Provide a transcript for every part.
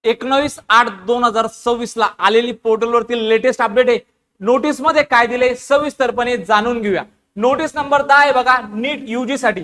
19/8/2026 ला आलेली पोर्टलवरती लेटेस्ट अपडेट आहे. नोटीस मध्ये काय दिले सविस्तरपणे जाणून घेऊया. नोटीस नंबर 10 आहे बघा, नीट यूजी साठी.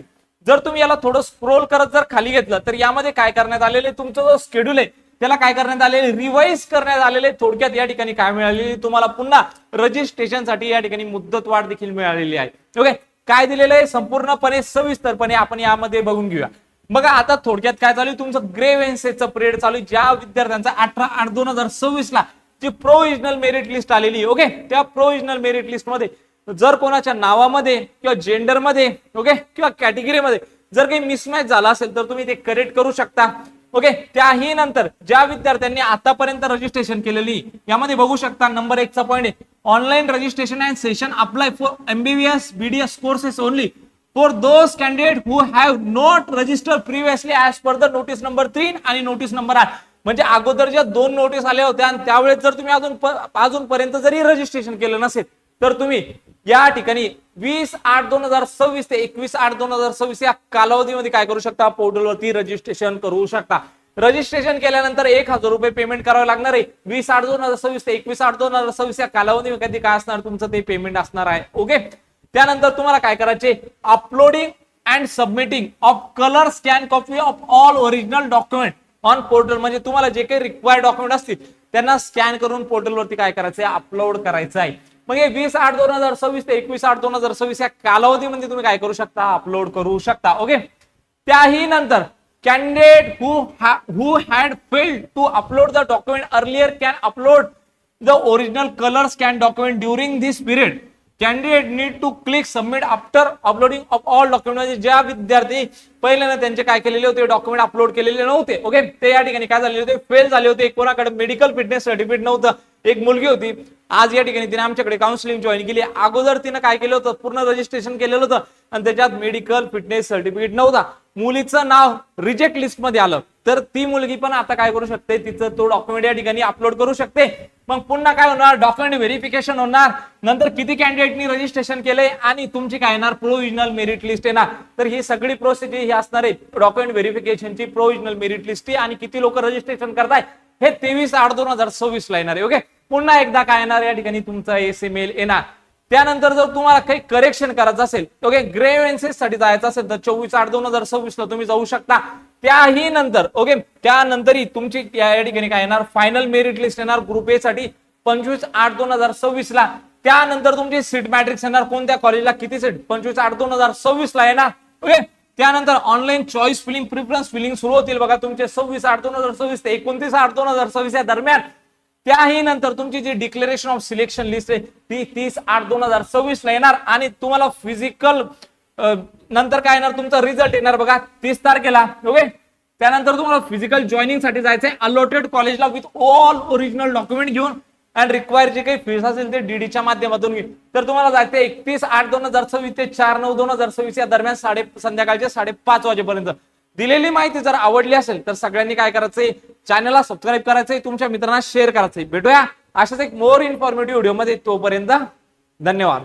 जर तुम्ही याला थोडं स्क्रोल करत जर खाली घेतलं तर यामध्ये काय करण्यात आलेले, तुमचं जो शेड्यूल आहे त्याला काय करण्यात आलेले, रिवाइज करण्यात आलेले. थोडक्यात या ठिकाणी काय मिळालेली तुम्हाला, पुन्हा रजिस्ट्रेशनसाठी या ठिकाणी मुदतवाढ देखील मिळालेली आहे. ओके, काय दिलेलं आहे संपूर्णपणे सविस्तरपणे आपण यामध्ये बघून घेऊया. बघा आता थोडक्यात काय चालू आहे, तुमचं ग्रेव्हेन्सेसचं पिरियड चालू आहे. ज्या विद्यार्थ्यांचा 18/8/2026 ला जी प्रोव्हिजनल मेरिट लिस्ट आलेली, ओके, त्या प्रोव्हिजनल मेरिट लिस्ट मध्ये जर कोणाच्या नावामध्ये किंवा जेंडरमध्ये, ओके, किंवा कॅटेगरीमध्ये जर काही मिसमॅच झाला असेल तर तुम्ही ते करेक्ट करू शकता. ओके, त्याही नंतर ज्या विद्यार्थ्यांनी आतापर्यंत रजिस्ट्रेशन केलेली, यामध्ये बघू शकता नंबर 1 चा पॉइंट आहे, online registration and session apply for MBBS BDS courses only for those candidate who have not registered previously as per the notice number 3 आणि नोटीस नंबर 8. म्हणजे अगोदर ज्या 2 नोटीस आल्या होत्या आणि त्यावेळेस जर तुम्ही अजूनपर्यंत जरी रजिस्ट्रेशन केलं नसेल तर तुम्ही या ठिकाणी 20/8/2026 ते 21/8/2026 या कालावधीमध्ये काय करू शकता, पोर्टलवरती रजिस्ट्रेशन करू शकता. रजिस्ट्रेशन केल्यानंतर 1,000 रुपये पेमेंट करावं लागणार आहे. 20/8/2026 ते 21/8/2026 या कालावधीमध्ये काय असणार तुमचं ते पेमेंट असणार आहे. ओके, त्यानंतर तुम्हाला काय करायचे, uploading and submitting of colour scan copy of all original document on portal. म्हणजे तुम्हाला जे काही रिक्वायर्ड डॉक्युमेंट असतील त्यांना स्कॅन करून पोर्टलवरती काय करायचं आहे, अपलोड करायचं आहे. मग 20/8/2026 ते 21/8/2026 या कालावधीमध्ये तुम्ही काय करू शकता, अपलोड करू शकता. ओके, त्याही नंतर candidate who had failed to upload the document earlier can upload the original colour scan document during this period. Candidate need to click submit after uploading of all document. म्हणजे ज्या विद्यार्थी पहिल्यांदा त्यांचे काय केलेले होते, डॉक्युमेंट अपलोड केलेले नव्हते, ओके, ते या ठिकाणी काय झालेले होते, फेल झाले होते. कोणाकडे मेडिकल फिटनेस सर्टिफिकेट नव्हतं. एक मुलगी होती, आज या ठिकाणी तिने आमच्याकडे काउन्सिलिंग जॉईन केली. अगोदर तिने काय केलं होतं, पूर्ण रजिस्ट्रेशन केलेलं होतं आणि त्याच्यात मेडिकल फिटनेस सर्टिफिकेट नव्हता. मुलीचं नाव रिजेक्ट लिस्ट मध्ये आलं, तर ती मुलगी पण आता काय करू शकते, तिचं तो डॉक्युमेंट या ठिकाणी अपलोड करू शकते. मग पुन्हा काय होणार, डॉक्युमेंट व्हेरिफिकेशन होणार, नंतर किती कॅन्डिडेटनी रजिस्ट्रेशन केले आणि तुमची काय येणार, प्रोव्हिजनल मेरिट लिस्ट येणार. तर ही सगळी प्रोसिजर ही असणार आहे डॉक्युमेंट व्हेरिफिकेशनची, प्रोव्हिजनल मेरिट लिस्ट आणि किती लोक रजिस्ट्रेशन करताय हे 23/8/2026 ला येणार आहे. ओके, पुन्हा एकदा काय येणार या ठिकाणी तुमचा SML येणार. त्यानंतर जर तुम्हाला काही करेक्शन करायचं असेल, ओके, ग्रेव्हेन्सेस साठी जायचं असेल तर 24/8/2026 ला तुम्ही जाऊ शकता. त्याही नंतर ओके, त्यानंतरही तुमची या ठिकाणी काय येणार, फायनल मेरिट लिस्ट येणार ग्रुप ए साठी 25/8/2026 ला. त्यानंतर तुमची सीट मॅट्रिक्स येणार, कोणत्या कॉलेजला किती सीट 25/8/2026 ला येणार. ओके, त्यानंतर online choice filling, preference filling सुरू होतील बघा तुमचे 26/8/2026 ते 29/8/2026 या दरम्यान. त्याही नंतर तुमची जी डिक्लेरेशन ऑफ सिलेक्शन लिस्ट आहे ती 30/8/2026 ला येणार आणि तुम्हाला फिजिकल नंतर काय येणार, तुमचा रिझल्ट येणार बघा 30 तारखेला. ओके, त्यानंतर तुम्हाला फिजिकल जॉईनिंग साठी जायचंय अलॉटेड कॉलेजला विथ ऑल ओरिजिनल डॉक्युमेंट घेऊन अँड रिक्वायर जे काही फीस असेल ते डीडीच्या माध्यमातून घेऊन. तर तुम्हाला जायचंय 31/8/2026 ते 4/9/2026 या दरम्यान संध्याकाळचे 5:30 वाजेपर्यंत. दिलेली माहिती जर आवडली असेल तर सगळ्यांनी काय करायचंय, चॅनलला सबस्क्राईब करायचंय, तुमच्या मित्रांना शेअर करायचंय. भेटूया अशाच एक मोर इन्फॉर्मेटिव्ह व्हिडिओ मध्ये, तोपर्यंत धन्यवाद.